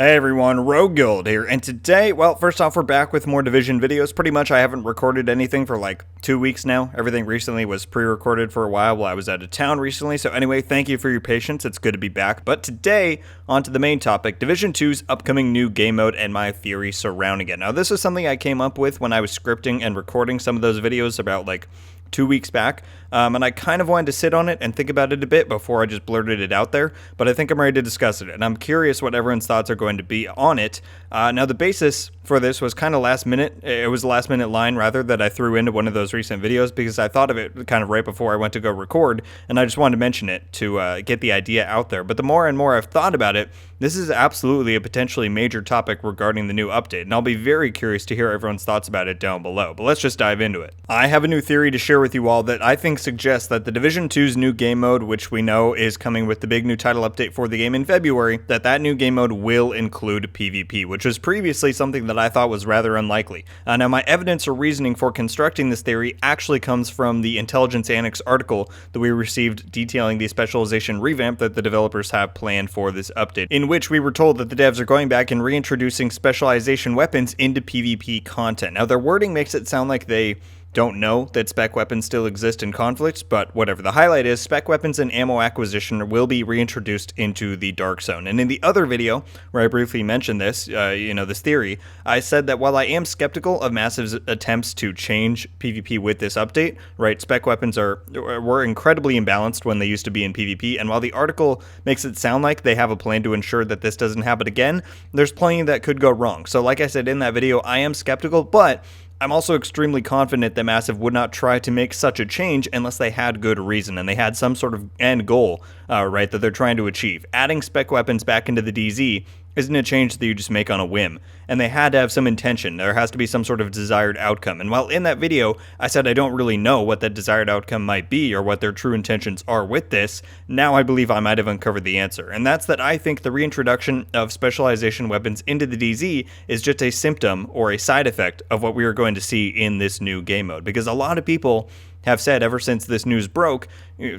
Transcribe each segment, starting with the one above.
Hey everyone, RogueGold here, and today, well, first off, we're back with more Division videos. Pretty much I haven't recorded anything for like 2 weeks now. Everything recently was pre-recorded for a while I was out of town recently, so anyway, thank you for your patience, it's good to be back. But today, on to the main topic, Division 2's upcoming new game mode and my theory surrounding it. Now, this is something I came up with when I was scripting and recording some of those videos about like 2 weeks back, and I kind of wanted to sit on it and think about it a bit before I just blurted it out there, but I think I'm ready to discuss it, and I'm curious what everyone's thoughts are going to be on it. Now, the basis for this was kind of last minute. It was a last minute line, rather, that I threw into one of those recent videos because I thought of it kind of right before I went to go record, and I just wanted to mention it to get the idea out there. But the more and more I've thought about it, this is absolutely a potentially major topic regarding the new update, and I'll be very curious to hear everyone's thoughts about it down below. But let's just dive into it. I have a new theory to share with you all that I think suggests that the Division 2's new game mode, which we know is coming with the big new title update for the game in February, that new game mode will include PvP, which was previously something that I thought was rather unlikely. Now, my evidence or reasoning for constructing this theory actually comes from the Intelligence Annex article that we received detailing the specialization revamp that the developers have planned for this update, in which we were told that the devs are going back and reintroducing specialization weapons into PvP content. Now, their wording makes it sound like they don't know that spec weapons still exist in conflicts, but whatever. The highlight is spec weapons and ammo acquisition will be reintroduced into the Dark Zone. And in the other video, where I briefly mentioned this, this theory, I said that while I am skeptical of massive attempts to change PvP with this update, right, spec weapons were incredibly imbalanced when they used to be in PvP, and while the article makes it sound like they have a plan to ensure that this doesn't happen again, there's plenty that could go wrong. So like I said in that video, I am skeptical, but I'm also extremely confident that Massive would not try to make such a change unless they had good reason and they had some sort of end goal, right, that they're trying to achieve. Adding spec weapons back into the DZ isn't a change that you just make on a whim, and they had to have some intention. There has to be some sort of desired outcome, and while in that video I said I don't really know what that desired outcome might be or what their true intentions are with this, now I believe I might have uncovered the answer, and that's that I think the reintroduction of specialization weapons into the DZ is just a symptom or a side effect of what we are going to see in this new game mode, because a lot of people have said ever since this news broke,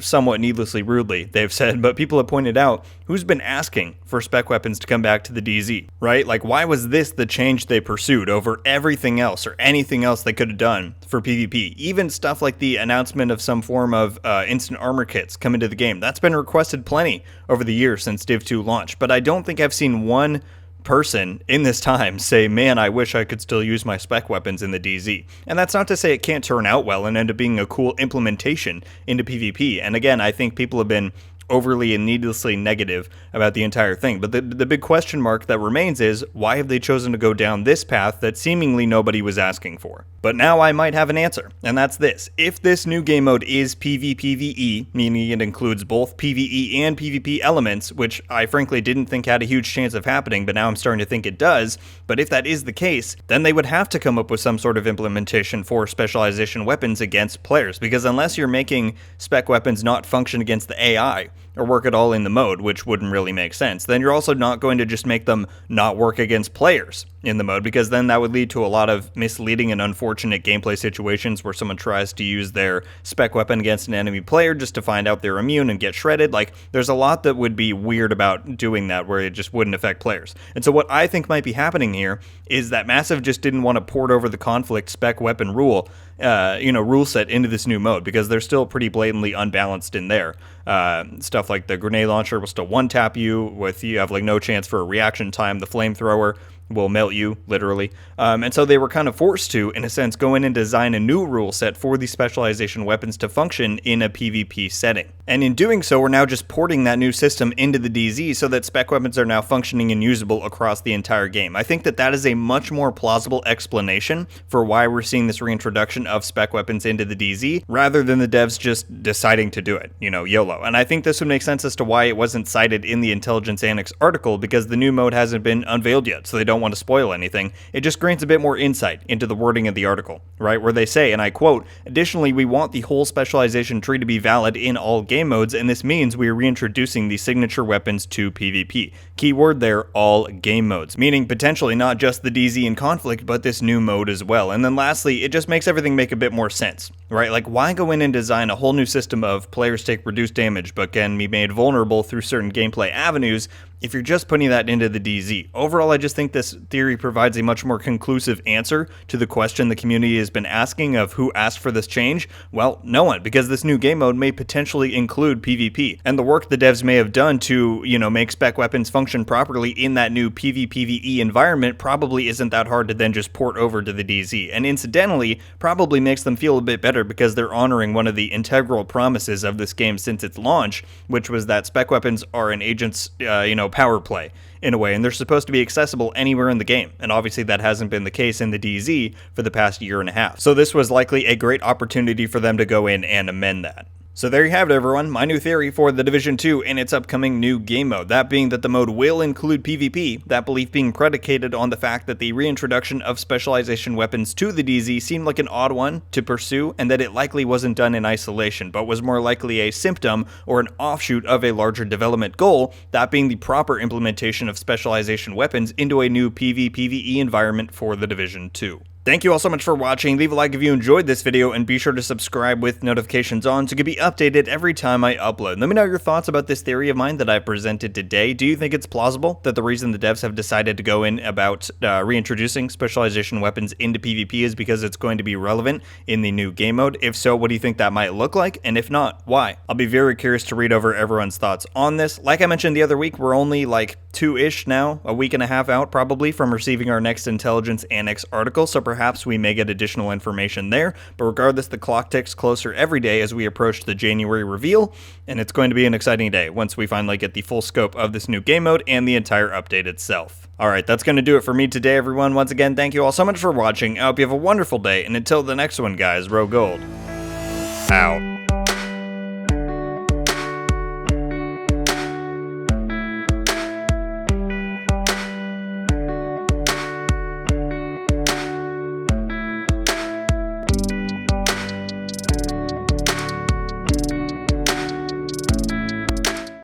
somewhat needlessly rudely, they've said, but people have pointed out, who's been asking for spec weapons to come back to the DZ, right? Like, why was this the change they pursued over everything else or anything else they could have done for PvP? Even stuff like the announcement of some form of instant armor kits come into the game. That's been requested plenty over the years since Div 2 launched, but I don't think I've seen one person in this time say, man, I wish I could still use my spec weapons in the DZ. And that's not to say it can't turn out well and end up being a cool implementation into PvP. And again, I think people have been overly and needlessly negative about the entire thing. But the big question mark that remains is, why have they chosen to go down this path that seemingly nobody was asking for? But now I might have an answer, and that's this. If this new game mode is PvPvE, meaning it includes both PvE and PvP elements, which I frankly didn't think had a huge chance of happening, but now I'm starting to think it does, but if that is the case, then they would have to come up with some sort of implementation for specialization weapons against players, because unless you're making spec weapons not function against the AI, or work at all in the mode, which wouldn't really make sense, then you're also not going to just make them not work against players in the mode, because then that would lead to a lot of misleading and unfortunate gameplay situations where someone tries to use their spec weapon against an enemy player just to find out they're immune and get shredded. Like, there's a lot that would be weird about doing that where it just wouldn't affect players. And so what I think might be happening here is that Massive just didn't want to port over the conflict spec weapon rule set into this new mode, because they're still pretty blatantly unbalanced in there. Stuff like the grenade launcher will still one-tap you, you have like no chance for a reaction time. The flamethrower will melt you, literally. And so they were kind of forced to, in a sense, go in and design a new rule set for these specialization weapons to function in a PvP setting. And in doing so, we're now just porting that new system into the DZ so that spec weapons are now functioning and usable across the entire game. I think that that is a much more plausible explanation for why we're seeing this reintroduction of spec weapons into the DZ, rather than the devs just deciding to do it, YOLO. And I think this would make sense as to why it wasn't cited in the Intelligence Annex article, because the new mode hasn't been unveiled yet, so they don't want to spoil anything. It just grants a bit more insight into the wording of the article, right, where they say, and I quote, "Additionally, we want the whole specialization tree to be valid in all game modes, and this means we are reintroducing the signature weapons to PvP. Keyword there, all game modes," meaning potentially not just the DZ in conflict, but this new mode as well. And then lastly, it just makes everything make a bit more sense. right? Like, why go in and design a whole new system of players take reduced damage but can be made vulnerable through certain gameplay avenues if you're just putting that into the DZ? Overall, I just think this theory provides a much more conclusive answer to the question the community has been asking of who asked for this change. Well, no one, because this new game mode may potentially include PvP, and the work the devs may have done to, make spec weapons function properly in that new PvPvE environment probably isn't that hard to then just port over to the DZ, and incidentally, probably makes them feel a bit better because they're honoring one of the integral promises of this game since its launch, which was that spec weapons are an agent's, power play in a way, and they're supposed to be accessible anywhere in the game, and obviously that hasn't been the case in the DZ for the past year and a half. So this was likely a great opportunity for them to go in and amend that. So there you have it, everyone, my new theory for The Division 2 and its upcoming new game mode, that being that the mode will include PvP, that belief being predicated on the fact that the reintroduction of specialization weapons to the DZ seemed like an odd one to pursue, and that it likely wasn't done in isolation, but was more likely a symptom or an offshoot of a larger development goal, that being the proper implementation of specialization weapons into a new PvPvE environment for The Division 2. Thank you all so much for watching. Leave a like if you enjoyed this video, and be sure to subscribe with notifications on so you can be updated every time I upload. Let me know your thoughts about this theory of mine that I presented today. Do you think it's plausible that the reason the devs have decided to go in about reintroducing specialization weapons into PvP is because it's going to be relevant in the new game mode? If so, what do you think that might look like? And if not, why? I'll be very curious to read over everyone's thoughts on this. Like I mentioned the other week, we're only like two-ish now, a week and a half out probably from receiving our next Intelligence Annex article, so perhaps we may get additional information there, but regardless, the clock ticks closer every day as we approach the January reveal, and it's going to be an exciting day once we finally get the full scope of this new game mode and the entire update itself. Alright, that's going to do it for me today, everyone. Once again, thank you all so much for watching. I hope you have a wonderful day, and until the next one, guys, RogueGold out.